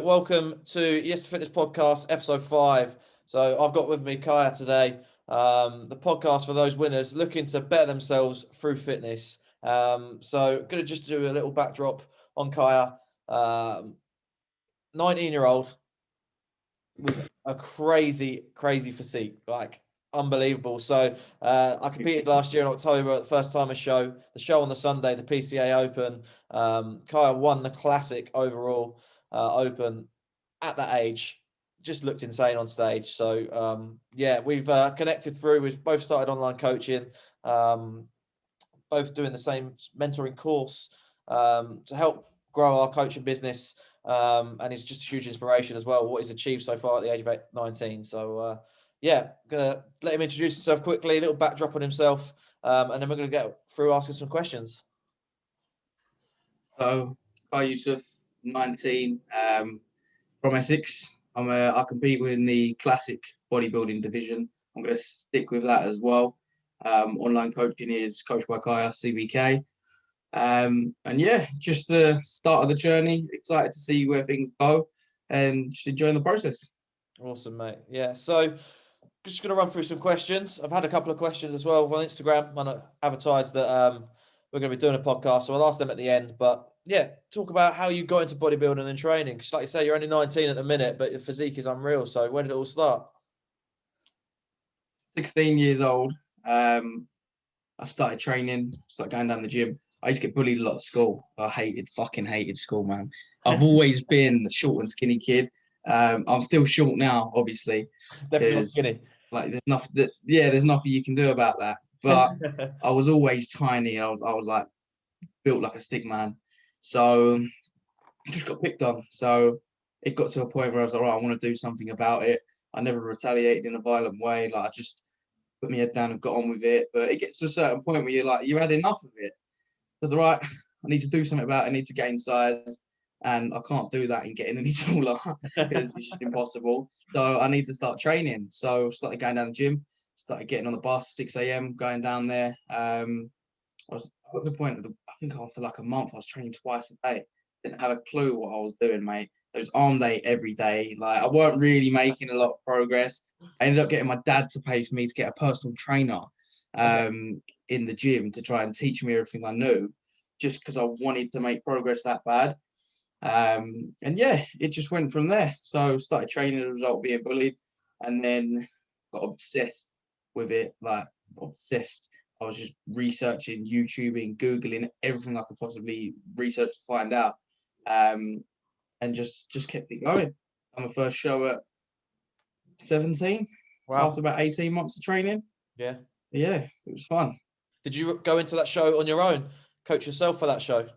Welcome to Yes2Fitness podcast, episode 5. So I've got with me Kaya today, the podcast for those winners looking to better themselves through fitness. So going to just do a little backdrop on Kaya, 19-year-old with a crazy physique, like unbelievable. So I competed last year in October, the first time the show on the Sunday, the PCA Open. Kaya won the classic overall Open at that age. Just looked insane on stage. So we've connected through. We've both started online coaching, both doing the same mentoring course to help grow our coaching business. And it's just a huge inspiration as well, what he's achieved so far at the age of 19. So gonna let him introduce himself quickly, a little backdrop on himself, and then we're gonna get through asking some questions. So, Kai Yusuf, 19, from Essex. I compete within the classic bodybuilding division. I'm going to stick with that as well. Online coaching is coached by Kaya, CBK. Just the start of the journey. Excited to see where things go and just enjoying the process. Awesome, mate. Yeah, so just going to run through some questions. I've had a couple of questions as well on Instagram. I'm going to advertise that we're going to be doing a podcast, so I'll ask them at the end. But yeah, talk about how you got into bodybuilding and training. Because like you say, you're only 19 at the minute, but your physique is unreal. So when did it all start? 16 years old. I started training, started going down the gym. I used to get bullied a lot at school. Fucking hated school, man. I've always been a short and skinny kid. I'm still short now, obviously. Definitely not skinny. Like there's nothing you can do about that. But I was always tiny. I was like built like a stick man. So I just got picked on. So it got to a point where I was like, right, I want to do something about it. I never retaliated in a violent way. Like I just put my head down and got on with it. But it gets to a certain point where you had enough of it. Because right, I need to do something about it. I need to gain size. And I can't do that in getting any taller because it's just impossible. So I need to start training. So I started going down the gym, started getting on the bus, 6 a.m., going down there. I was at the point of I think after like a month, I was training twice a day. Didn't have a clue what I was doing, mate. It was arm day every day. Like I weren't really making a lot of progress. I ended up getting my dad to pay for me to get a personal trainer in the gym to try and teach me everything I knew, just because I wanted to make progress that bad. It just went from there. So started training as a result of being bullied, and then got obsessed with it. Like obsessed. I was just researching, YouTubing, Googling everything I could possibly research to find out, and just kept it going. On my first show at 17, Wow. after about 18 months of training. Yeah, it was fun. Did you go into that show on your own? Coach yourself for that show?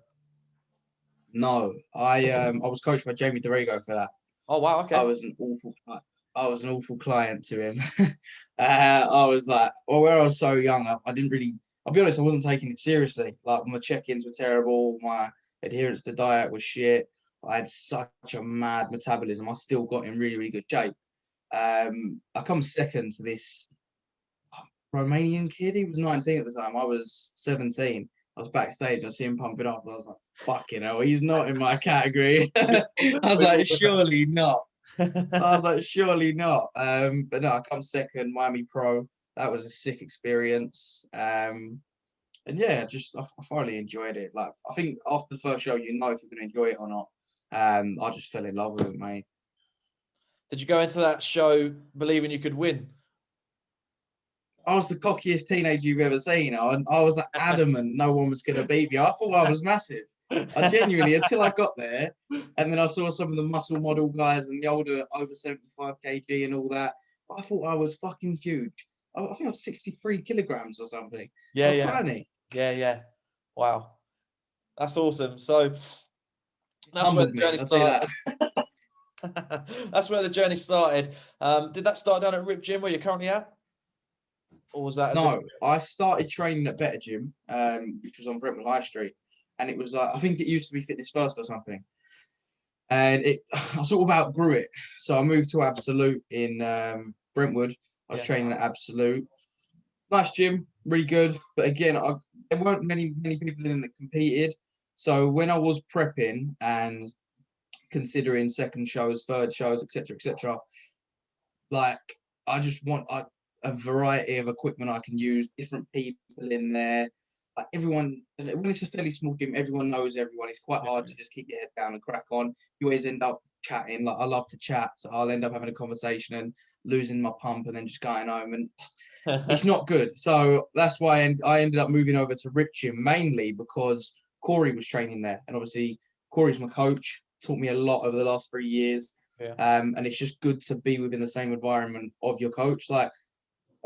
No, I was coached by Jamie Dorego for that. Oh wow, okay. I was an awful client to him. I was like, where I was so young, I didn't really. I'll be honest, I wasn't taking it seriously. Like my check-ins were terrible, my adherence to diet was shit. I had such a mad metabolism. I still got in really good shape. I come second to this Romanian kid. He was 19 at the time. I was 17. I was backstage. I see him pumping up. And I was like, fucking hell, he's not in my category. I was like, surely not. But no, I come second, Miami Pro. That was a sick experience. I thoroughly enjoyed it. Like, I think after the first show, you know if you're going to enjoy it or not. I just fell in love with it, mate. Did you go into that show believing you could win? I was the cockiest teenager you've ever seen. I was adamant no one was going to beat me. I thought I was massive. I genuinely, until I got there, and then I saw some of the muscle model guys and the older over 75 kg and all that. I thought I was fucking huge. I think I was 63 kilograms or something. I was tiny. Yeah. Wow, that's awesome. So that's Humbled where the journey started. That's where the journey started. Did that start down at Rip Gym where you're currently at? Or was that No, I started training at Better Gym, which was on Brentwood High Street, and it was I think it used to be Fitness First or something, and I sort of outgrew it, so I moved to Absolute in Brentwood. I was training at Absolute, nice gym, really good, but again, there weren't many people in that competed. So when I was prepping and considering second shows, third shows, etc., etc. Like, I just want a variety of equipment I can use, different people in there. Like everyone, when it's a fairly small gym, everyone knows everyone. It's quite hard to just keep your head down and crack on. You always end up chatting. Like, I love to chat, so I'll end up having a conversation and losing my pump and then just going home, and it's not good. So that's why I ended up moving over to Rip Gym, mainly because Corey was training there, and obviously Corey's my coach, taught me a lot over the last 3 years. Yeah. And it's just good to be within the same environment of your coach. Like,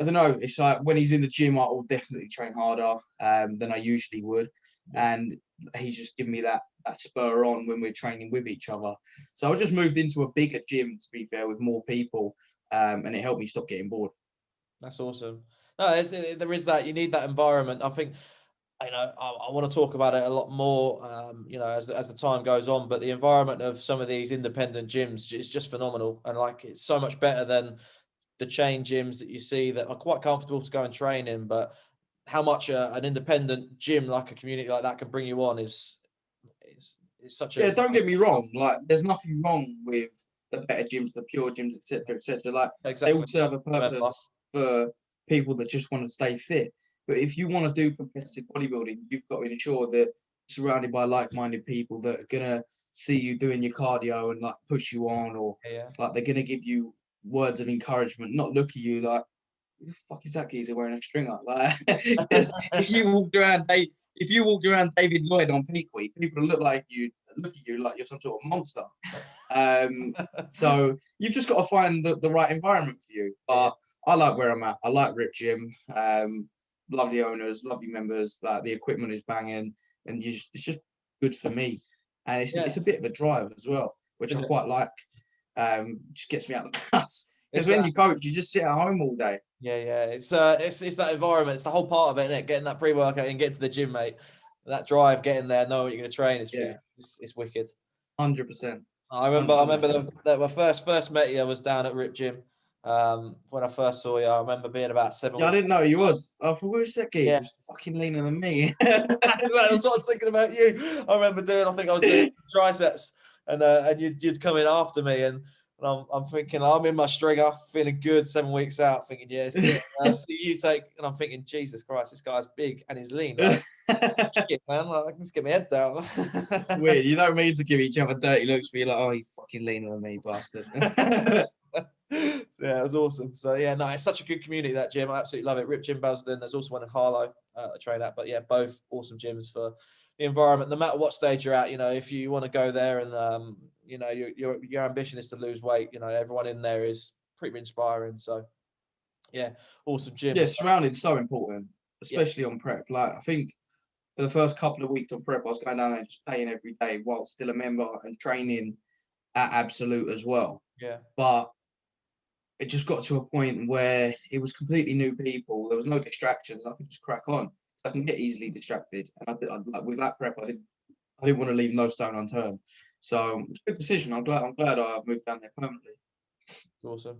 I don't know, it's like when he's in the gym, I will definitely train harder than I usually would. And he's just given me that spur on when we're training with each other. So I just moved into a bigger gym, to be fair, with more people, and it helped me stop getting bored. That's awesome. No, there is that. You need that environment. I think, you know, I want to talk about it a lot more, you know, as the time goes on. But the environment of some of these independent gyms is just phenomenal, and like it's so much better than the chain gyms that you see that are quite comfortable to go and train in. But how much an independent gym like a community like that can bring you on is such a Don't get me wrong. Like, there's nothing wrong with the better gyms, the pure gyms, etc., etc. Like, they all exactly. serve a Remember. purpose for people that just want to stay fit. But if you want to do competitive bodybuilding, you've got to ensure that you're surrounded by like-minded people that are gonna see you doing your cardio and like push you on, or Yeah. like they're gonna give you words of encouragement, not look at you like, who the fuck is that geezer wearing a stringer? Like, if you walked around David Lloyd on peak week, people look at you like you're some sort of monster. So you've just got to find the right environment for you. But I like where I'm at. I like Rip Gym. Lovely owners, lovely members. Like, the equipment is banging, and it's just good for me. And it's a bit of a drive as well, which I quite like. Just gets me out of the house. Because when you coach, you just sit at home all day. Yeah. It's that environment. It's the whole part of it, isn't it? Getting that pre-workout and getting to the gym, mate. That drive, getting there, knowing what you're going to train, it's wicked. 100%. I remember that when I first met you, I was down at Rip Gym. When I first saw you, I remember being about 7 weeks. I didn't know you was. I thought, where's that geezer? Yeah. He was fucking leaner than me. That's what I was thinking about you. I remember I think I was doing triceps, and you'd come in after me, and I'm thinking, I'm in my stringer, feeling good 7 weeks out, thinking, yes, yeah. I see you take, and I'm thinking, Jesus Christ, this guy's big and he's lean. Like, shit, man, like, let's get my head down. Weird. You don't mean to give each other dirty looks, but you're like, oh, you fucking leaner than me, bastard. Yeah, it was awesome. So yeah, no, it's such a good community, that gym. I absolutely love it. Rip Gym Basildon. There's also one in Harlow I train at, but yeah, both awesome gyms for the environment. No matter what stage you're at, you know, if you want to go there and you know, your ambition is to lose weight, you know, everyone in there is pretty inspiring. So yeah, awesome gym. Yeah, surrounding so important, especially on prep. Like, I think for the first couple of weeks on prep, I was going down there just paying every day while still a member and training at Absolute as well. Yeah. But it just got to a point where it was completely new people. There was no distractions. I could just crack on. So I can get easily distracted. And like, with that prep, I didn't want to leave no stone unturned. So it's a good decision. I'm glad I moved down there permanently. Awesome.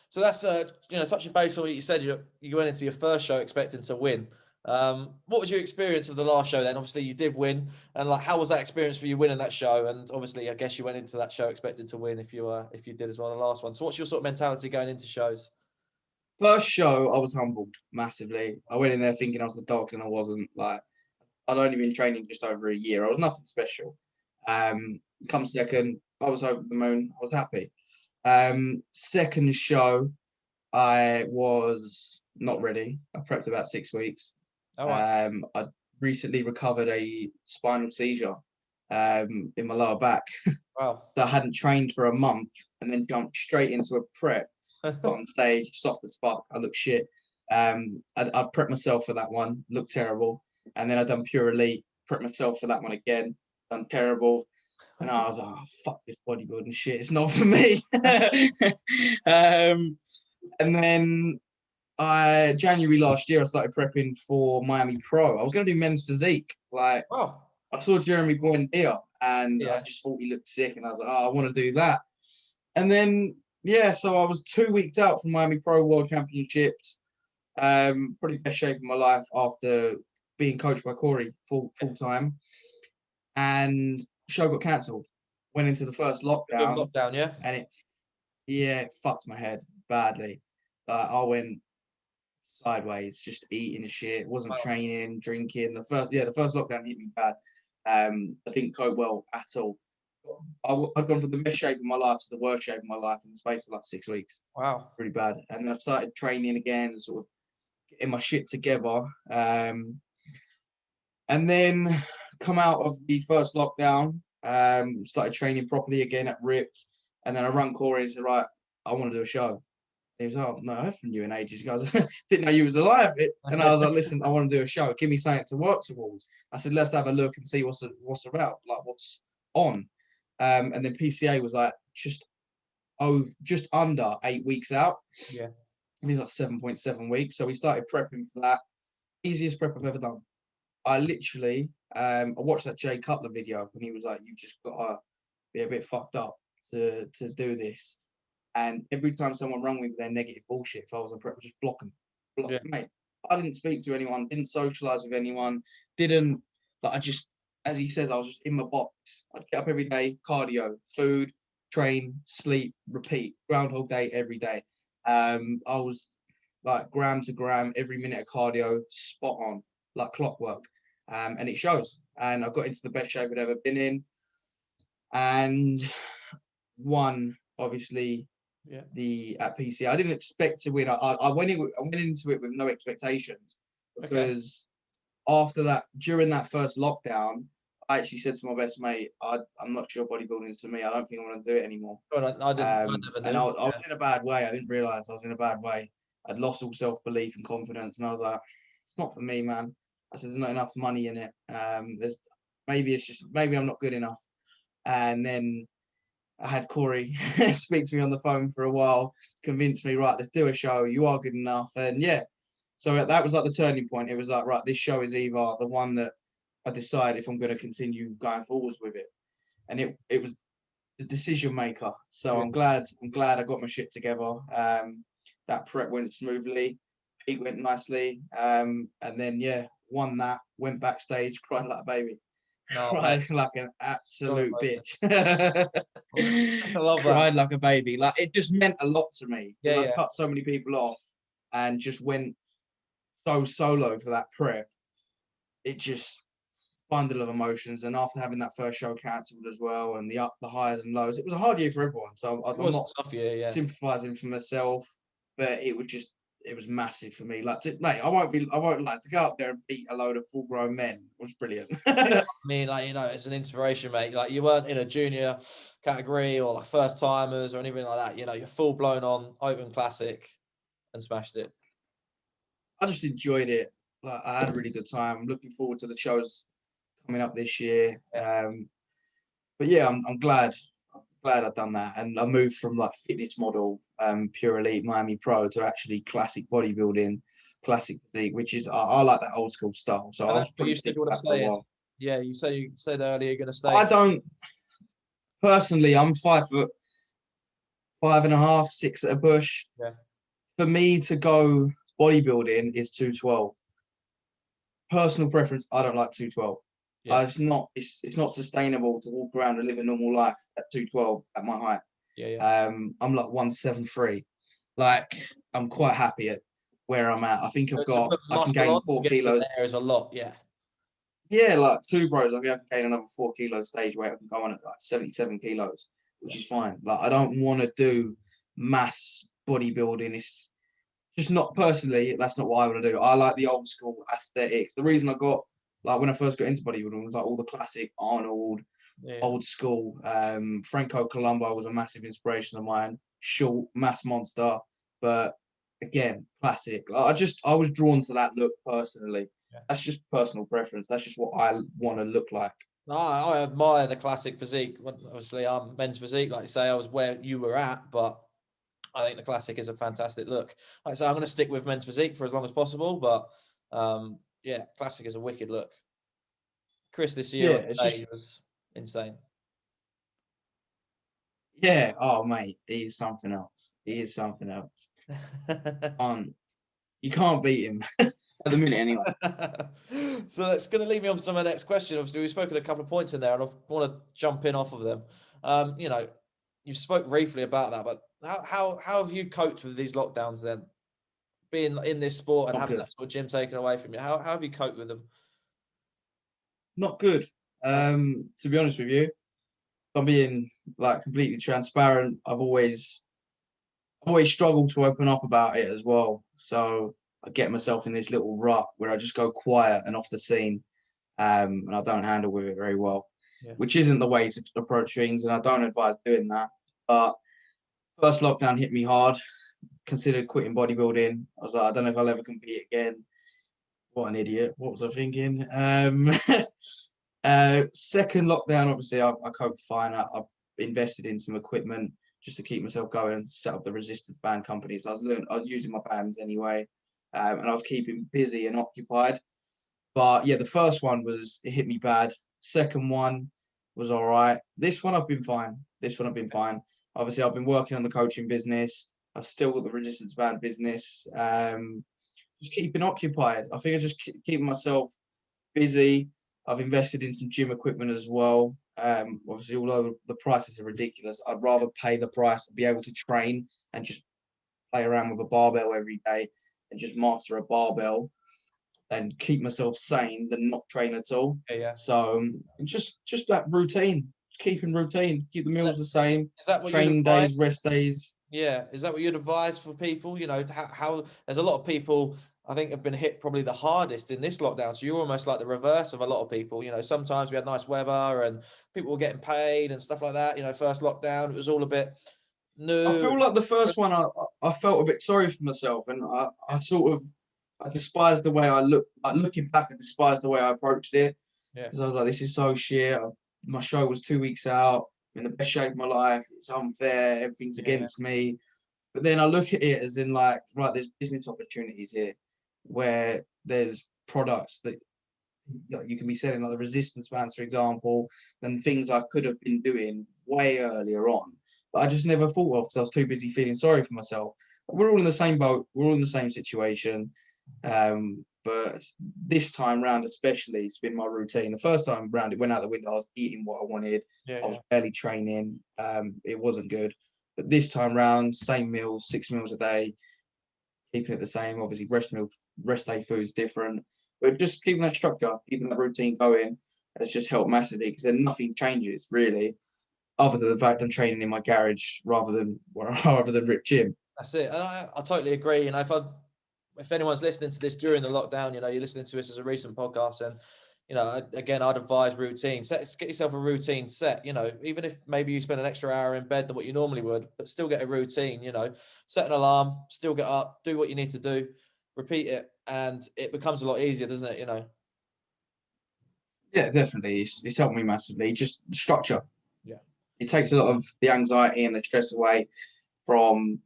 So that's you know, touching base on what you said. You went into your first show expecting to win. What was your experience of the last show then? Obviously you did win, and like, how was that experience for you winning that show? And obviously I guess you went into that show expecting to win if you did as well the last one. So what's your sort of mentality going into shows? First show, I was humbled massively. I went in there thinking I was the dogs, and I wasn't. Like, I'd only been training just over a year. I was nothing special. Come second, I was over the moon. I was happy. Second show, I was not ready. I prepped about 6 weeks. Oh, right. I recently recovered a spinal seizure in my lower back. Wow. So I hadn't trained for a month, and then jumped straight into a prep. Got on stage, soft as fuck. I looked shit. I prepped myself for that one, looked terrible. And then I done Pure Elite, prepped myself for that one again, done terrible. And I was like, oh, fuck this bodybuilding shit, it's not for me. And then January last year, I started prepping for Miami Pro. I was going to do men's physique. Like, I saw Jeremy Buendia, and I just thought he looked sick, and I was like, oh, I want to do that. And then, so I was 2 weeks out from Miami Pro World Championships. Probably best shape of my life after being coached by Corey full time. And show got cancelled. went into the first Good lockdown, lockdown, yeah. and it fucked my head badly. I went sideways, just eating shit, wasn't Wow. training, drinking. The first lockdown hit me bad. I didn't cope well at all. I'd gone from the best shape of my life to the worst shape of my life in the space of like 6 weeks. Wow. Pretty bad. And then I started training again, sort of getting my shit together. And then come out of the first lockdown, started training properly again at Ripped. And then I run Corey and said, right, I want to do a show. He was, oh, no, I heard from you in ages. He goes, didn't know you was alive. And I was like, listen, I want to do a show. Give me something to work towards. I said, let's have a look and see what's about, like what's on. And then PCA was like just under 8 weeks out. Yeah. I think it's like 7.7 weeks. So we started prepping for that. Easiest prep I've ever done. I literally, I watched that Jay Cutler video when he was like, you've just got to be a bit fucked up to do this. And every time someone rang me with their negative bullshit, if I was on prep, just block them. Yeah. Mate, I didn't speak to anyone, didn't socialize with anyone, didn't, like, I just, as he says, I was just in my box. I'd get up every day, cardio, food, train, sleep, repeat, Groundhog Day every day. I was like gram to gram, every minute of cardio, spot on, like clockwork. And it shows. And I got into the best shape I'd ever been in. And won, obviously, at PCA. I didn't expect to win. I went into it with no expectations, because after that, during that first lockdown, I actually said to my best mate, I'm not sure bodybuilding is for me. I don't think I want to do it anymore. I never knew. And I was in a bad way. I didn't realize I was in a bad way. I'd lost all self-belief and confidence, and I was like, it's not for me, man. I said, there's not enough money in it. Maybe I'm not good enough. And then I had Corey speak to me on the phone for a while, convince me, right, let's do a show. You are good enough. And yeah, so that was like the turning point. It was like, right, this show is either the one that I decide if I'm going to continue going forwards with it. And it was the decision maker. So I'm glad I got my shit together. That prep went smoothly. Peak went nicely. And then, yeah, won that, went backstage, cried like a baby. Cried like an absolute bitch. I love that. Cried like a baby. Like, it just meant a lot to me. Yeah, I cut so many people off and just went so solo for that prep. It just bundle of emotions. And after having that first show cancelled as well, and the highs and lows, it was a hard year for everyone. So I'm not sympathizing for myself, but it was massive for me. Like, I won't like to go up there and beat a load of full-grown men. It was brilliant. I mean, like, it's an inspiration, mate. Like, you weren't in a junior category or like first timers or anything like that. You're full blown on open classic and smashed it. I just enjoyed it. Like, I had a really good time. I'm looking forward to the shows coming up this year. But yeah, I'm glad I've done that, and I moved from like fitness model, pure elite Miami Pro, to actually classic bodybuilding, classic physique, which is I like that old school style. So I was pretty stick with that for a while. Yeah, you said earlier you're going to stay. I don't personally. I'm 5'5.5", 6 at a push. Yeah. For me to go bodybuilding is 212. Personal preference. I don't like 212. Yeah. It's not sustainable to walk around and live a normal life at 212 at my height. I'm like 173. Like, I'm quite happy at where I'm at. I think I can gain 4 kilos. There is a lot, yeah, like 2 bros, I can gain another 4 kilos stage weight. I can go on at like 77 kilos, which is fine. Like, I don't want to do mass bodybuilding. It's just not, personally, that's not what I want to do. I like the old school aesthetics. The reason I got, like, when I first got into bodybuilding, was like all the classic Arnold, old school. Franco Columbu was a massive inspiration of mine. Short, mass monster, but again, classic. Like, I was drawn to that look personally. That's just personal preference. That's just what I want to look like. No, I admire the classic physique. Obviously, I'm men's physique. Like you say, I was where you were at, but I think the classic is a fantastic look. Like I say, I'm going to stick with men's physique for as long as possible, but yeah, classic is a wicked look. Chris this year was insane. Yeah. Oh, mate, he is something else. He is something else. You can't beat him at the minute, anyway. So that's going to lead me on to my next question. Obviously, we've spoken a couple of points in there, and I want to jump in off of them. You know, you spoke briefly about that, but how have you coped with these lockdowns then? Being in this sport and Not having good. that sort of gym taken away from you, how have you coped with them? Not good. To be honest with you, if I'm being like completely transparent, I've always struggled to open up about it as well. So I get myself in this little rut where I just go quiet and off the scene, and I don't handle with it very well, Yeah. which isn't the way to approach things, and I don't advise doing that. But first lockdown hit me hard. Considered quitting bodybuilding. I was like, I don't know if I'll ever compete again. What an idiot. What was I thinking? Second lockdown, obviously, I coped fine. I invested in some equipment just to keep myself going and set up the resistance band companies. I was using my bands anyway, and I was keeping busy and occupied. But yeah, the first one it hit me bad. Second one was all right. This one I've been fine. Obviously, I've been working on the coaching business. I've still got the resistance band business. Just keeping occupied. I think I just keeping myself busy. I've invested in some gym equipment as well. Obviously, although the prices are ridiculous, I'd rather pay the price and be able to train and just play around with a barbell every day and just master a barbell and keep myself sane than not train at all. Yeah. So just that routine, keeping routine, keep the meals the same, Is that what you'd training advise? days, rest days. Yeah, is that what you'd advise for people? You know, how there's a lot of people I think have been hit probably the hardest in this lockdown. So you're almost like the reverse of a lot of people. You know, sometimes we had nice weather and people were getting paid and stuff like that. You know, first lockdown, it was all a bit I new. feel like the first one, I felt a bit sorry for myself, and I sort of I despise the way I look. Like looking back, I despise the way I approached it Yeah, because I was like, this is so shit. My show was 2 weeks out. I'm in the best shape of my life. It's unfair. Everything's yeah, against me. But then I look at it as in like, right, there's business opportunities here where there's products that you can be selling, like the resistance bands, for example, than things I could have been doing way earlier on. But I just never thought of because I was too busy feeling sorry for myself. We're all in the same boat. We're all in the same situation. But this time round, especially, it's been my routine. The first time round, it went out the window. I was eating what I wanted. yeah, I was barely training. It wasn't good. But this time round, same meals, 6 meals a day, keeping it the same. Obviously, rest day food's different, but just keeping that structure, keeping that routine going has just helped massively because then nothing changes really, other than the fact I'm training in my garage rather than Rip Gym. That's it. And I totally agree. You know, if anyone's listening to this during the lockdown, you know, you're listening to this as a recent podcast, and you know, again, I'd advise routine. Get yourself a routine set. You know, even if maybe you spend an extra hour in bed than what you normally would, but still get a routine. You know, set an alarm, still get up, do what you need to do, repeat it, and it becomes a lot easier, doesn't it? You know. Yeah, definitely, it's helped me massively. Just structure. Yeah. It takes a lot of the anxiety and the stress away from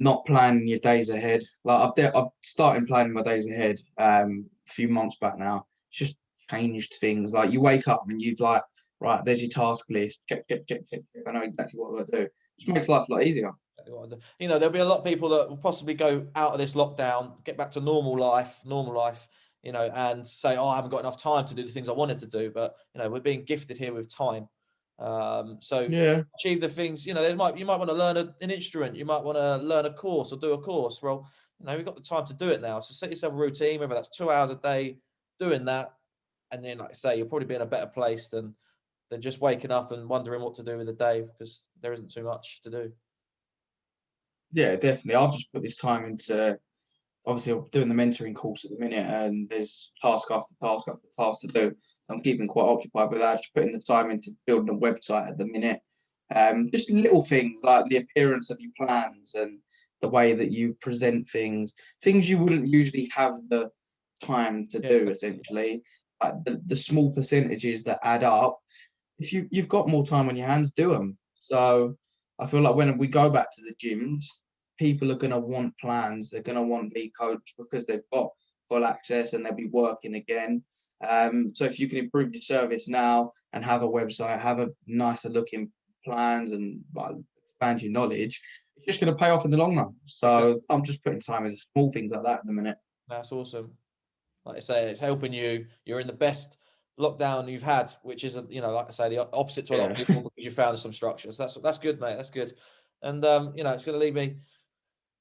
not planning your days ahead. Like I've started planning my days ahead a few months back now. It's just changed things. Like you wake up and you've like, right, there's your task list. Check, check, check, check, check. I know exactly what I'm gonna do. It just makes life a lot easier. You know, there'll be a lot of people that will possibly go out of this lockdown, get back to normal life, you know, and say, oh, I haven't got enough time to do the things I wanted to do. But, you know, we're being gifted here with time. So Yeah. achieve the things, you know, you might want to learn an instrument. You might want to learn a course or do a course. Well, you know, we've got the time to do it now. So set yourself a routine, whether that's 2 hours a day doing that. And then, like I say, you'll probably be in a better place than just waking up and wondering what to do with the day because there isn't too much to do. Yeah, definitely. I've just put this time into obviously I'm doing the mentoring course at the minute and there's task after task after task to do. So I'm keeping quite occupied with that, just putting the time into building a website at the minute. Just little things like the appearance of your plans and the way that you present things you wouldn't usually have the time to do essentially. Like the small percentages that add up. If you've got more time on your hands, do them. So I feel like when we go back to the gyms, people are going to want plans. They're going to want to be coached because they've got full access and they'll be working again. So if you can improve your service now and have a website, have a nicer looking plans and expand your knowledge, it's just going to pay off in the long run. So I'm just putting time into small things like that at the minute. That's awesome. Like I say, it's helping you. You're in the best lockdown you've had, which is, you know, like I say, the opposite to a lot of Yeah. people, because you found some structure. So that's good, mate. That's good. And you know, it's going to lead me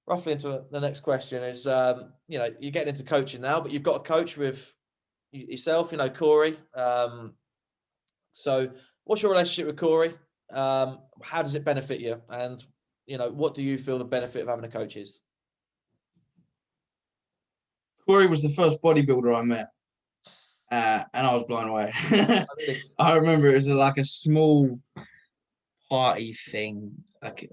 roughly into the next question. Is you know, you're getting into coaching now, but you've got a coach with yourself, you know, Corey. So what's your relationship with Corey? How does it benefit you? And, you know, what do you feel the benefit of having a coach is? Corey was the first bodybuilder I met, and I was blown away. Really? I remember it was like a small party thing, like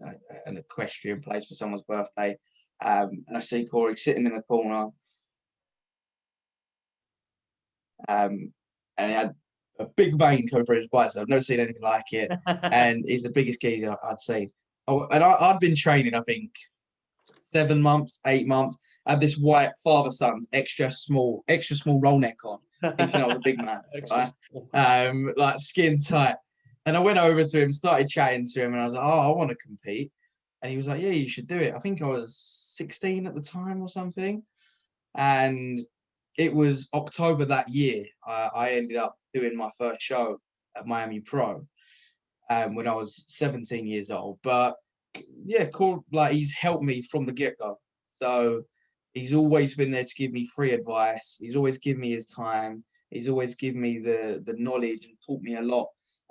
an equestrian place for someone's birthday. And I see Corey sitting in the corner, and he had a big vein coming through his bicep. I've never seen anything like it, and he's the biggest geezer I'd seen. Oh, and I'd been training, I think, 7 months, 8 months. I had this white father-son's extra small roll neck on, thinking I was a big man, right? Like skin tight. And I went over to him, started chatting to him, and I was like, "Oh, I want to compete." And he was like, "Yeah, you should do it." I think I was 16 at the time or something. And it was October that year. I ended up doing my first show at Miami Pro, when I was 17 years old. But yeah, cool. Like, he's helped me from the get-go. So he's always been there to give me free advice. He's always given me his time. He's always given me the knowledge and taught me a lot.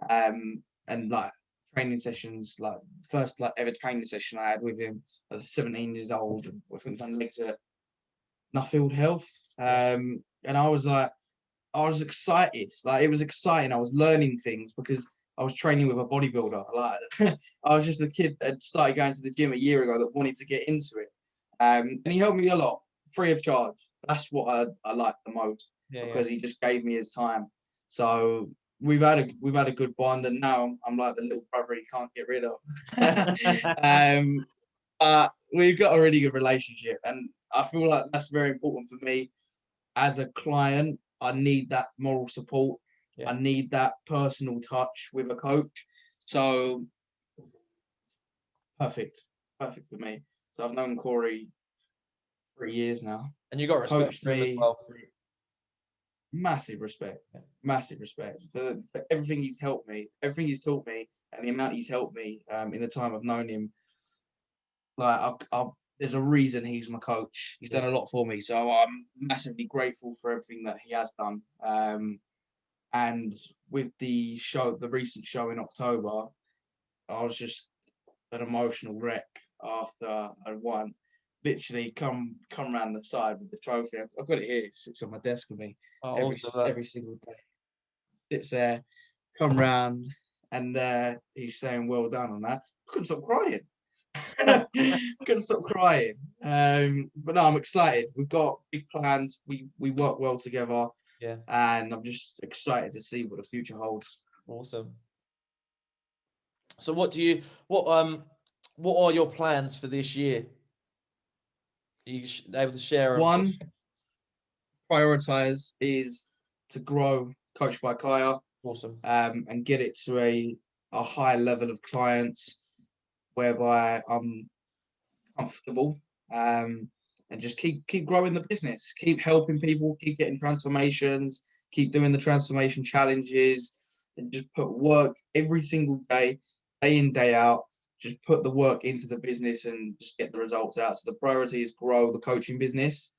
And like training sessions, like first like ever training session I had with him, I was 17 years old. I think done legs at Nuffield Health. And I was like, I was excited. Like, it was exciting. I was learning things because I was training with a bodybuilder. Like, I was just a kid that started going to the gym a year ago that wanted to get into it. And he helped me a lot, free of charge. That's what I like the most, because he just gave me his time. So we've had a good bond, and now I'm like the little brother he can't get rid of. But we've got a really good relationship, and I feel like that's very important for me as a client. I need that moral support. Yeah. I need that personal touch with a coach. So perfect for me. So I've known Corey 3 years now. And you got respect Coached for him as me. well. Massive respect for everything he's helped me, everything he's taught me, and the amount he's helped me in the time I've known him. Like, there's a reason he's my coach. He's done a lot for me, so I'm massively grateful for everything that he has done. And with the recent show in October, I was just an emotional wreck after I won. Literally come round the side with the trophy. I've got it here. It sits on my desk with me every single day. It's there. Come round, and he's saying well done on that. I couldn't stop crying. Couldn't stop crying. But no, I'm excited. We've got big plans. We work well together. Yeah. And I'm just excited to see what the future holds. Awesome. So what are your plans for this year? Are you able to share? One, prioritize is to grow Coach by Kaya. Awesome. And get it to a high level of clients whereby I'm comfortable. And just keep growing the business, keep helping people, keep getting transformations, keep doing the transformation challenges, and just put work every single day in, day out. Just put the work into the business and just get the results out. So the priority is grow the coaching business.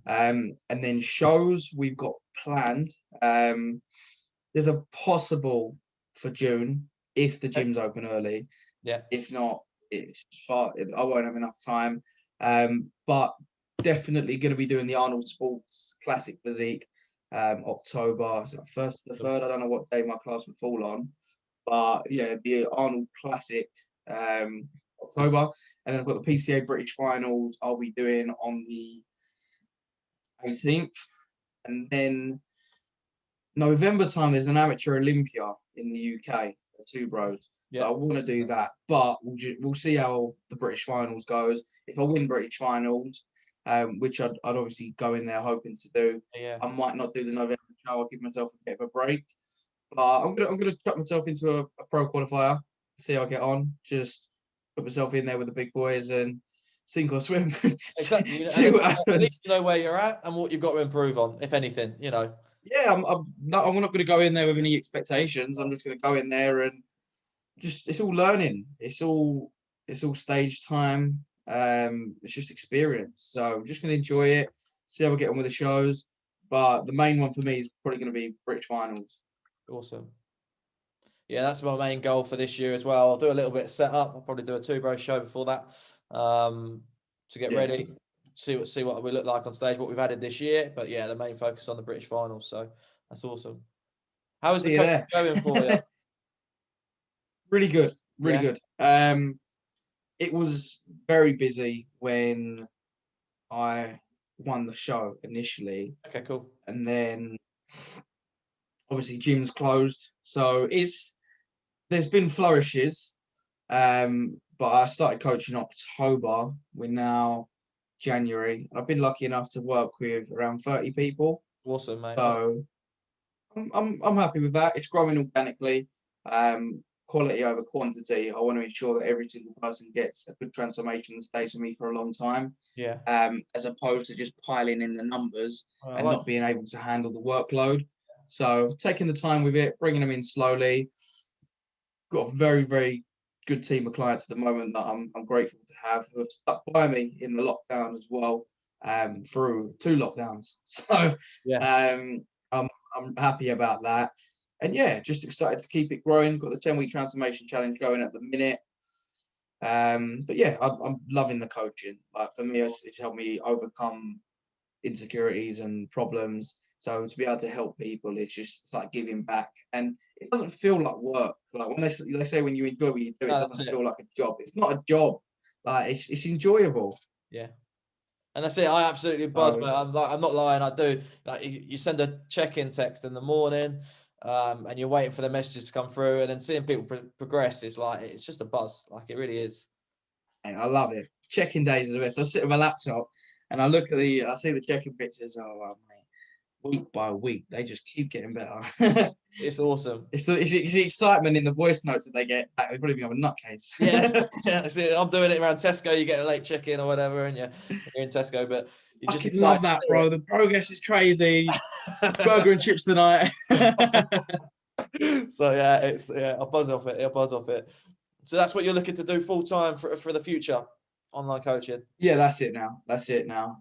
And then shows we've got planned. There's a possible for June if the gym's open early. Yeah. If not, it's far. I won't have enough time. But definitely going to be doing the Arnold Sports Classic Physique, October. Is that first to the third? I don't know what day my class would fall on, but yeah, the Arnold Classic, October, and then I've got the PCA British Finals. I'll be doing on the 18th, and then November time there's an amateur Olympia in the UK, the Two Bros. Yeah. So I want to do that, but we'll see how the British Finals goes. If I win British Finals, which I'd obviously go in there hoping to do, I might not do the November show. I'll give myself a bit of a break, but I'm gonna chuck myself into a pro qualifier, see how I get on. Just put myself in there with the big boys and sink or swim. Exactly. see what happens. At least you know where you're at and what you've got to improve on, if anything. You know. yeah, I'm not going to go in there with any expectations. I'm just going to go in there and just, it's all learning. It's all stage time. It's just experience. So I'm just going to enjoy it, see how we get on with the shows. But the main one for me is probably going to be British finals. Awesome. Yeah, that's my main goal for this year as well. I'll do a little bit of setup. I'll probably do a 2 bro show before that, to get ready, see what we look like on stage, what we've added this year. But yeah, the main focus on the British finals. So that's awesome. How is the coaching going for you? Really good, really Yeah. good. It was very busy when I won the show initially, Okay, cool. and then obviously gyms closed. So there's been flourishes. But I started coaching in October. We're now January. I've been lucky enough to work with around 30 people. Awesome, mate. So I'm happy with that. It's growing organically. Quality over quantity. I want to ensure that every single person gets a good transformation that stays with me for a long time. Yeah. As opposed to just piling in the numbers and like not being able to handle the workload. So taking the time with it, bringing them in slowly. Got a very, very good team of clients at the moment that I'm grateful to have, who have stuck by me in the lockdown as well, through 2 lockdowns. So yeah. I'm happy about that. And yeah, just excited to keep it growing. Got the 10-week transformation challenge going at the minute. But yeah, I'm loving the coaching. Like for me, it's helped me overcome insecurities and problems. So to be able to help people, it's like giving back, and it doesn't feel like work. Like when they say when you enjoy what you do, it doesn't feel like a job. It's not a job. Like it's enjoyable. Yeah. And that's it. I absolutely buzz, So but I'm not lying. I do. Like you send a check-in text in the morning, and you're waiting for the messages to come through, and then seeing people progress is like it's just a buzz. Like it really is. I love it. Check-in days are the best. I sit with my laptop and I look at I see the check-in pictures. Oh, mate, week by week, they just keep getting better. It's awesome. It's the excitement in the voice notes that they get back. They probably think I'm a nutcase. Yeah, that's it. I'm doing it around Tesco. You get a late check-in or whatever, and you're in Tesco, but you're I just could excited love that, to bro. The progress is crazy. Burger and chips tonight. So yeah, I buzz off it. I buzz off it. So that's what you're looking to do full time for the future, online coaching. Yeah, that's it now. That's it now.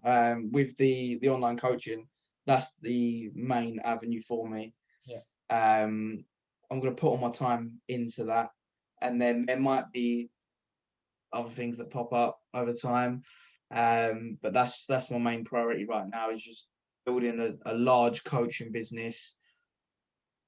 With the online coaching, that's the main avenue for me. Yeah. I'm going to put all my time into that, and then there might be other things that pop up over time. But that's my main priority right now, is just building a large coaching business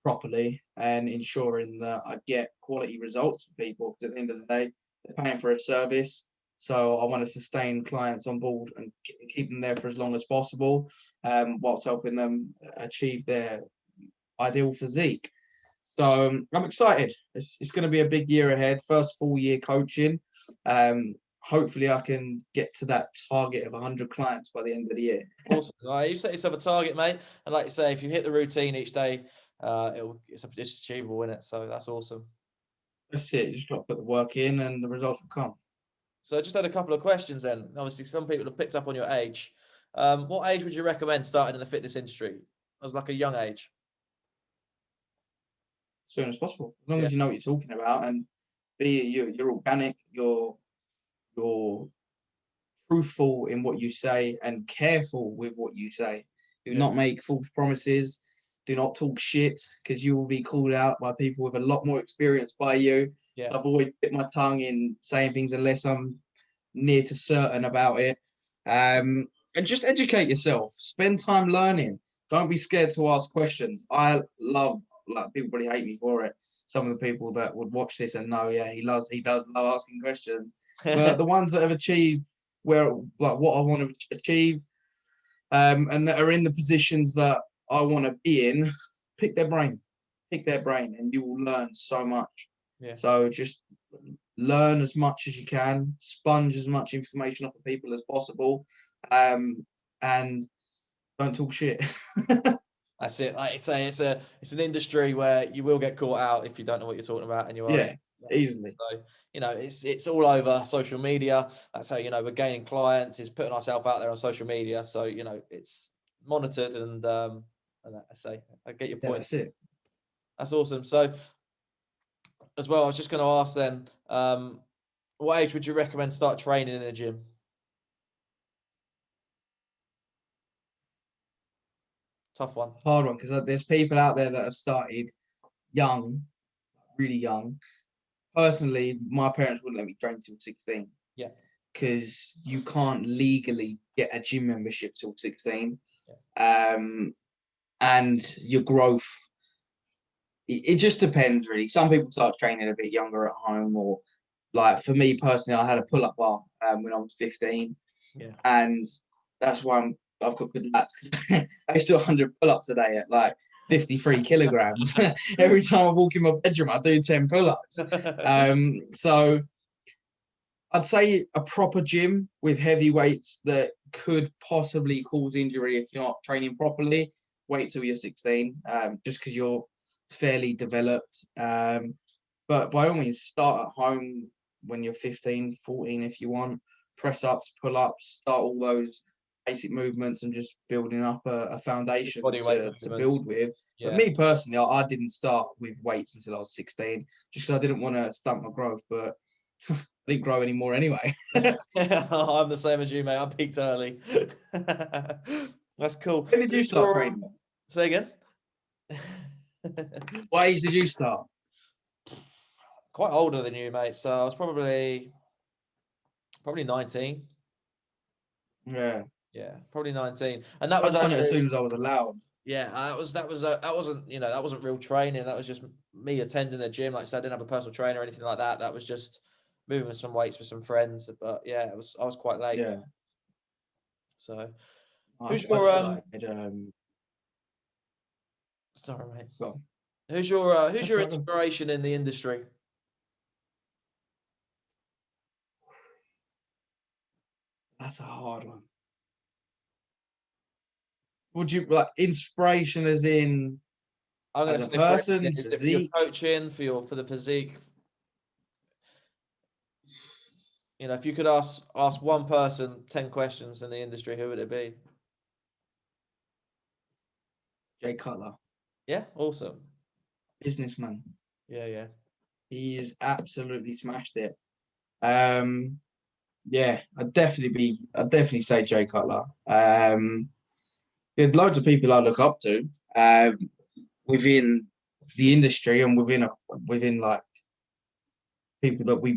properly and ensuring that I get quality results for people. Because at the end of the day, they're paying for a service. So I want to sustain clients on board and keep them there for as long as possible, whilst helping them achieve their ideal physique. So I'm excited. It's going to be a big year ahead. First full year coaching. Hopefully I can get to that target of 100 clients by the end of the year. Awesome. You set yourself a target, mate, and like you say, if you hit the routine each day, it's achievable, isn't it? So that's awesome. That's it. You just got to put the work in, and the results will come. So I just had a couple of questions then. Obviously, some people have picked up on your age. What age would you recommend starting in the fitness industry? As like a young age. As soon as possible, as long Yeah. as you know what you're talking about, and you're organic, you're truthful in what you say, and careful with what you say. Do not make false promises. Do not talk shit, because you will be called out by people with a lot more experience by you. Yeah. So I've always bit my tongue in saying things unless I'm near to certain about it. And just educate yourself. Spend time learning. Don't be scared to ask questions. I love, like, people probably hate me for it. Some of the people that would watch this and know, yeah, he does love asking questions. But the ones that have achieved where, like, what I want to achieve, and that are in the positions that I want to be in, pick their brain, and you will learn so much. Yeah. So just learn as much as you can, sponge as much information off of people as possible, and don't talk shit. That's it. Like I say, it's an industry where you will get caught out if you don't know what you're talking about, and you are. Yeah, easily. So it's all over social media. That's how we're gaining clients, is putting ourselves out there on social media. So it's monitored, and And I say, I get your Yeah, point. that's it. That's awesome. So, as well, I was just going to ask then, what age would you recommend start training in the gym? Tough one. Hard one, because there's people out there that have started young, really young. Personally, my parents wouldn't let me train till 16. Yeah. Because you can't legally get a gym membership till 16. Yeah. And your growth, it just depends really. Some people start training a bit younger at home, or like for me personally, I had a pull-up bar when I was 15. Yeah. And that's why I've got good lats. I used to do 100 pull-ups a day at like 53 kilograms. Every time I walk in my bedroom, I do 10 pull-ups. So I'd say a proper gym with heavy weights that could possibly cause injury if you're not training properly. Wait till you're 16, just because you're fairly developed. But by all means, start at home when you're 15, 14 if you want. Press ups, pull ups, start all those basic movements and just building up a foundation Body weight to movements. build with. But Yeah. me personally, I didn't start with weights until I was 16, just because I didn't want to stunt my growth. But I didn't grow anymore anyway. I'm the same as you, mate. I peaked early. That's cool. When did you start training? Say again. What age did you start? Quite older than you, mate. So I was probably 19. Yeah. Yeah, probably 19. And that I was done it as only, soon as I was allowed. yeah, that wasn't, that wasn't real training. That was just me attending the gym. Like I said, I didn't have a personal trainer or anything like that. That was just moving some weights with some friends. But yeah, I was quite late. Yeah. So I who's your started, sorry, mate. well, Who's your that's right. inspiration in the industry? That's a hard one. Would you like inspiration as in I'm gonna as a say for person, everything. Is it for your physique? coaching, for the physique? If you could ask one person 10 questions in the industry, who would it be? Jay Cutler, Yeah, awesome. businessman. Yeah, yeah. He has absolutely smashed it. Yeah, I'd definitely say Jay Cutler. There's loads of people I look up to within the industry and within like people that we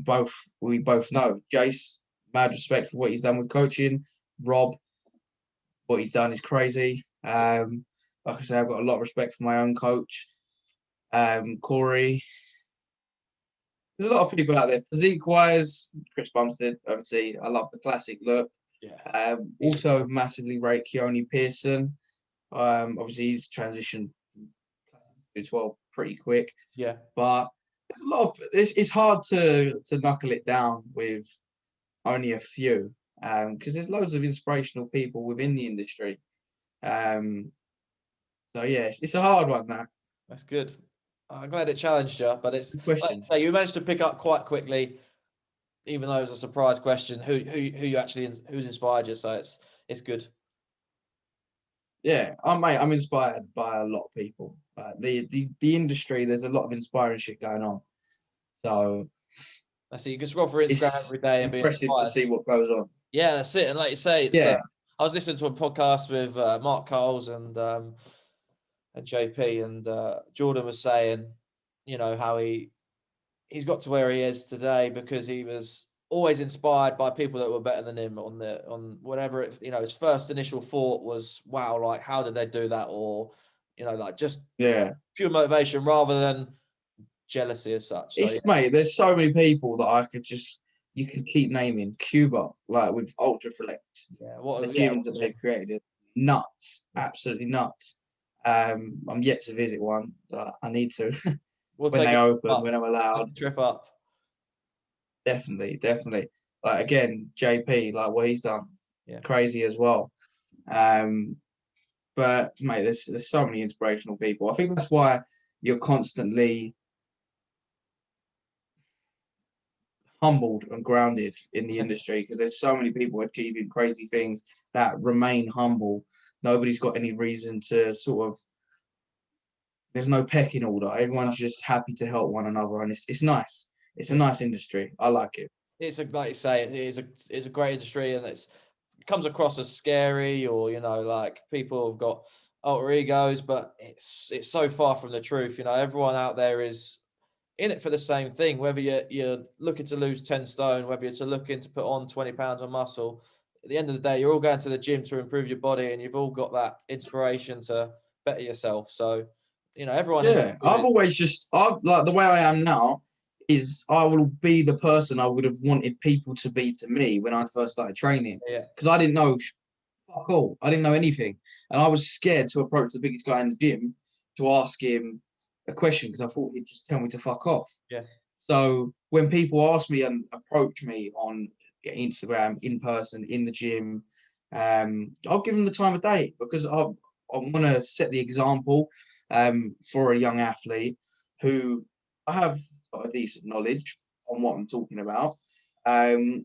both know. Jace, mad respect for what he's done with coaching. Rob, what he's done is crazy. Like I say, I've got a lot of respect for my own coach. Corey. There's a lot of people out there. Physique wise, Chris Bumstead, obviously, I love the classic look. Yeah. Also massively rate Keone Pearson. Obviously he's transitioned to 12 pretty quick. Yeah. But there's a lot of it's hard to knuckle it down with only a few. Because there's loads of inspirational people within the industry. So yeah, it's a hard one that. That's good. I'm glad it challenged you, but it's Good question. like I say, you managed to pick up quite quickly, even though it was a surprise question. Who you actually who's inspired you? So it's good. Yeah, I'm inspired by a lot of people. The industry, there's a lot of inspiring shit going on. So I see you can scroll through Instagram it's every day and be impressive to inspired. see what goes on. Yeah, that's it. And like you say, it's Yeah. I was listening to a podcast with Mark Coles and JP, and Jordan was saying, how he's got to where he is today because he was always inspired by people that were better than him on whatever his first initial thought was, wow, like how did they do that? Or, like just pure motivation rather than jealousy as such. So, Mate, there's so many people that you can keep naming. Cuba, like with Ultraflex, the gyms that they've created, nuts, absolutely nuts. I'm yet to visit one, but I need to when they open, when I'm allowed. Trip up. Definitely. Like again, JP, like what he's done, crazy as well. But mate, there's so many inspirational people. I think that's why you're constantly humbled and grounded in the industry, because there's so many people achieving crazy things that remain humble. Nobody's got any reason to sort of there's no pecking order. Everyone's just happy to help one another, and it's nice. It's a nice industry. I like it. It's like you say, it's a great industry, and it comes across as scary, or like people have got alter egos, but it's so far from the truth. Everyone out there is in it for the same thing, whether you're looking to lose 10 stone, whether you're looking to put on 20 pounds of muscle. At the end of the day, you're all going to the gym to improve your body, and you've all got that inspiration to better yourself. So everyone in Yeah, I've always like the way I am now is I will be the person I would have wanted people to be to me when I first started training, yeah, because I didn't know fuck all. I didn't know anything, and I was scared to approach the biggest guy in the gym to ask him a question because I thought he'd just tell me to fuck off. yeah, So when people ask me and approach me on Instagram, in person, in the gym, I'll give them the time of day, because I want to set the example for a young athlete who I have got a decent knowledge on what I'm talking about. So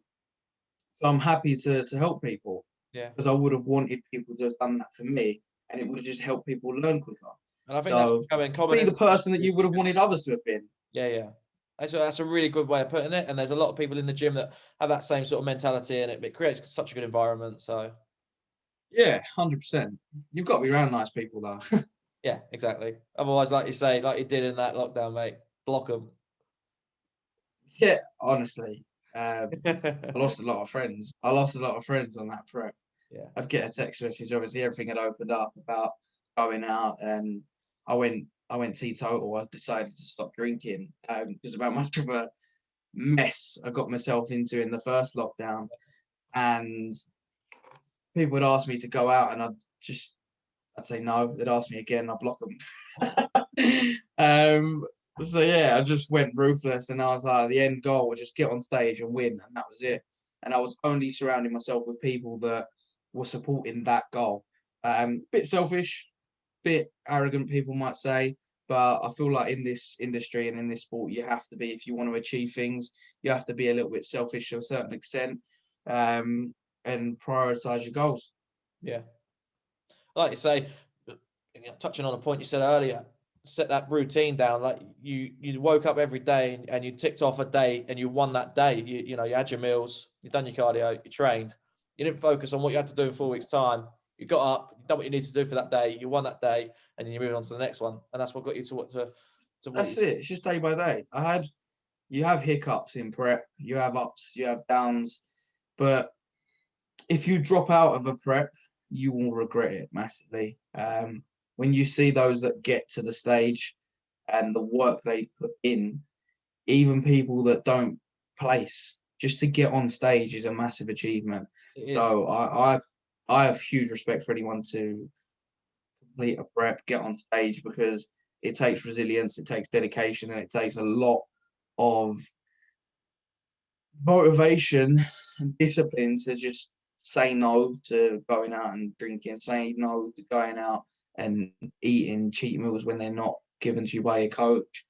I'm happy to help people, yeah. because I would have wanted people to have done that for me, and it would have just helped people learn quicker. And I think that's So becoming common be in the person that you would have wanted others to have been. yeah, yeah. That's a really good way of putting it. And there's a lot of people in the gym that have that same sort of mentality, and it creates such a good environment. So Yeah, 100%. You've got to be around nice people, though. yeah, exactly. Otherwise, like you say, like you did in that lockdown, mate, block them. Yeah, honestly, I lost a lot of friends. I lost a lot of friends on that prep. Yeah. I'd get a text message. Obviously, everything had opened up about going out, and I went teetotal. I decided to stop drinking because of how much of a mess I got myself into in the first lockdown. And people would ask me to go out, and I'd say no. They'd ask me again, I'd block them. So yeah, I just went ruthless, and I was like, the end goal was just get on stage and win, and that was it. And I was only surrounding myself with people that were supporting that goal. Bit selfish, bit arrogant, people might say, but I feel like in this industry and in this sport, you have to be, if you want to achieve things, you have to be a little bit selfish to a certain extent, and prioritize your goals. Yeah. Like you say, touching on a point you said earlier, set that routine down. Like you woke up every day and you ticked off a day and you won that day. You had your meals, you done your cardio, you trained. You didn't focus on what you had to do in 4 weeks' time. You got up, you done what you need to do for that day. You won that day, and then you moved on to the next one. And that's what got you to what That's you. it. It's just day by day. You have hiccups in prep, you have ups, you have downs, but if you drop out of a prep, you will regret it massively. When you see those that get to the stage and the work they put in, even people that don't place, just to get on stage is a massive achievement. It is. So I have huge respect for anyone to complete a prep, get on stage, because it takes resilience, it takes dedication, and it takes a lot of motivation and discipline to just say no to going out and drinking, say no to going out and eating cheat meals when they're not given to you by a coach.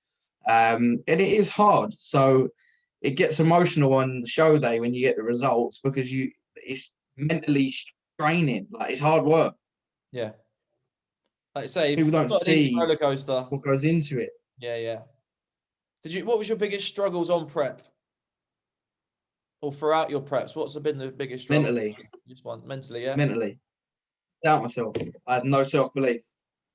And it is hard. So it gets emotional on show day when you get the results, because it's mentally straining. Like, it's hard work. Yeah. Like I say, People don't not an easy see roller coaster. what goes into it. Yeah, yeah. What was your biggest struggles on prep? Or throughout your preps, what's been the biggest struggle? Mentally, Just one mentally, yeah. mentally, doubt myself. I had no self-belief.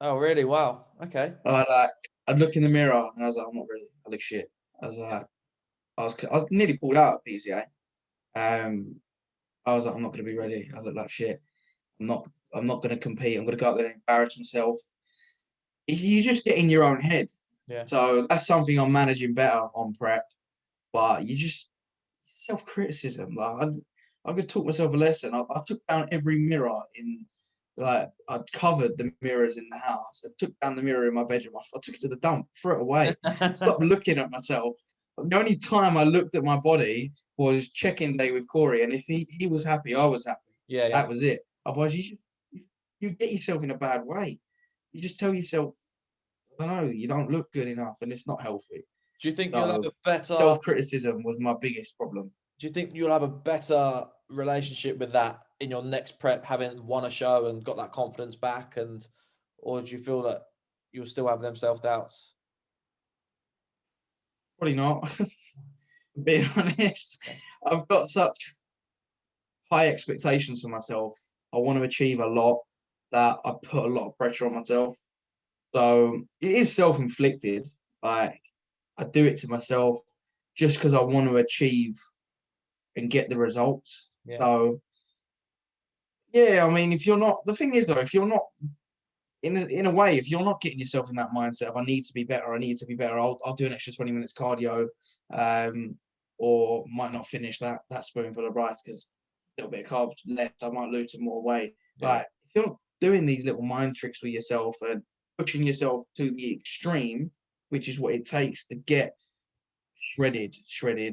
Oh, really? Wow. Okay. I'd look in the mirror and I was like, I'm not ready. I look shit. I was like, I was nearly pulled out of PCA. I was like, I'm not gonna be ready. I look like shit. I'm not gonna compete. I'm gonna go out there and embarrass myself. You just get in your own head. Yeah. So that's something I'm managing better on prep. But you just self-criticism. Like, I could talk myself a lesson. I took down every mirror in, like, I covered the mirrors in the house. I took down the mirror in my bedroom. I took it to the dump, threw it away. Stopped looking at myself. The only time I looked at my body was check-in day with Corey, and if he was happy, I was happy. Yeah, yeah. That was it. Otherwise, you get yourself in a bad way. You just tell yourself, I don't know, you don't look good enough, and it's not healthy. Do you think you'll have So a better self-criticism was my biggest problem. do you think you'll have a better relationship with that in your next prep, having won a show and got that confidence back, or do you feel that you'll still have them self-doubts? Probably not. Being honest, I've got such high expectations for myself. I want to achieve a lot that I put a lot of pressure on myself. So it is self-inflicted. Like, I do it to myself just because I want to achieve and get the results. Yeah. So yeah, I mean, if you're not, the thing is though, if you're not in a way, if you're not getting yourself in that mindset of I need to be better, I need to be better, I'll do an extra 20 minutes cardio, or might not finish that spoonful of rice because a little bit of carbs left, I might lose some more weight. Yeah. Like, if you're not doing these little mind tricks with yourself and pushing yourself to the extreme, which is what it takes to get shredded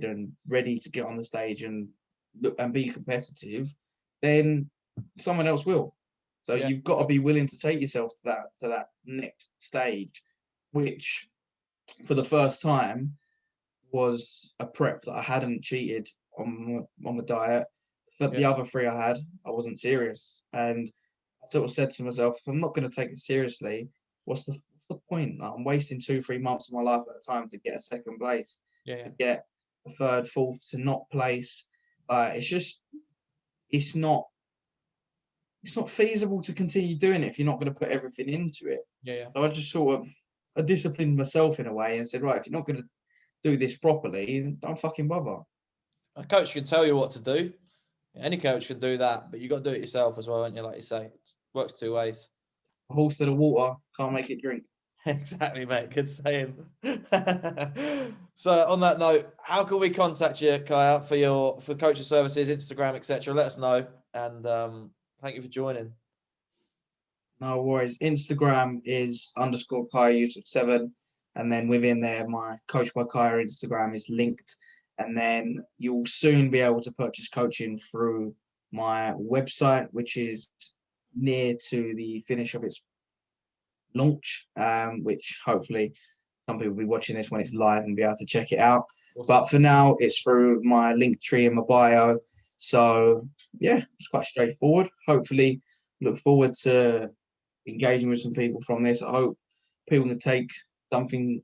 and ready to get on the stage and look and be competitive, then someone else will. So Yeah. you've got to be willing to take yourself to that next stage, which for the first time was a prep that I hadn't cheated on the diet. But the other three I had, I wasn't serious. And I sort of said to myself, if I'm not going to take it seriously, what's the point? Like, I'm wasting 2-3 months of my life at a time to get a second place, to get a third, fourth, to not place. It's not feasible to continue doing it if you're not going to put everything into it. So I just sort of I disciplined myself in a way and said, right, if you're not going to do this properly, don't fucking bother. A coach can tell you what to do. Any coach can do that, but you got to do it yourself as well, aren't you? Like you say, it works two ways. A horse to the water can't make it drink. Exactly, mate. Good saying. So on that note, how can we contact you, Kaya, for coaching services, Instagram, etc.? Let us know. And thank you for joining. No worries. Instagram is _KayaYusuf7. And then within there, my Coach by Kaya Instagram is linked. And then you'll soon be able to purchase coaching through my website, which is near to the finish of its launch, which hopefully some people will be watching this when it's live and be able to check it out. Awesome. But for now, it's through my link tree in my bio. So yeah, it's quite straightforward. Hopefully, look forward to engaging with some people from this. I hope people can take something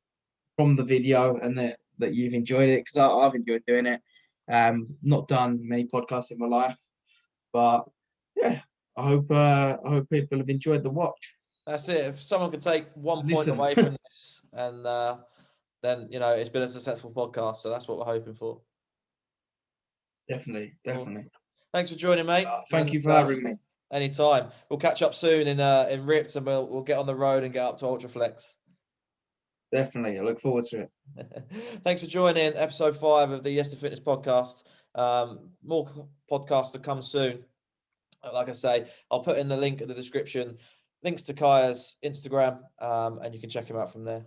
from the video and that you've enjoyed it, because I've enjoyed doing it. Not done many podcasts in my life, but yeah, I hope people have enjoyed the watch. That's it. If someone could take one point away from this, and then it's been a successful podcast. So that's what we're hoping for. Definitely. Thanks for joining, mate. Thank you for having me. Anytime. We'll catch up soon in Ripped, and we'll get on the road and get up to Ultraflex. Definitely. I look forward to it. Thanks for joining episode 5 of the Yes2Fitness podcast. More podcasts to come soon. Like I say, I'll put in the link in the description, links to Kaya's Instagram, and you can check him out from there.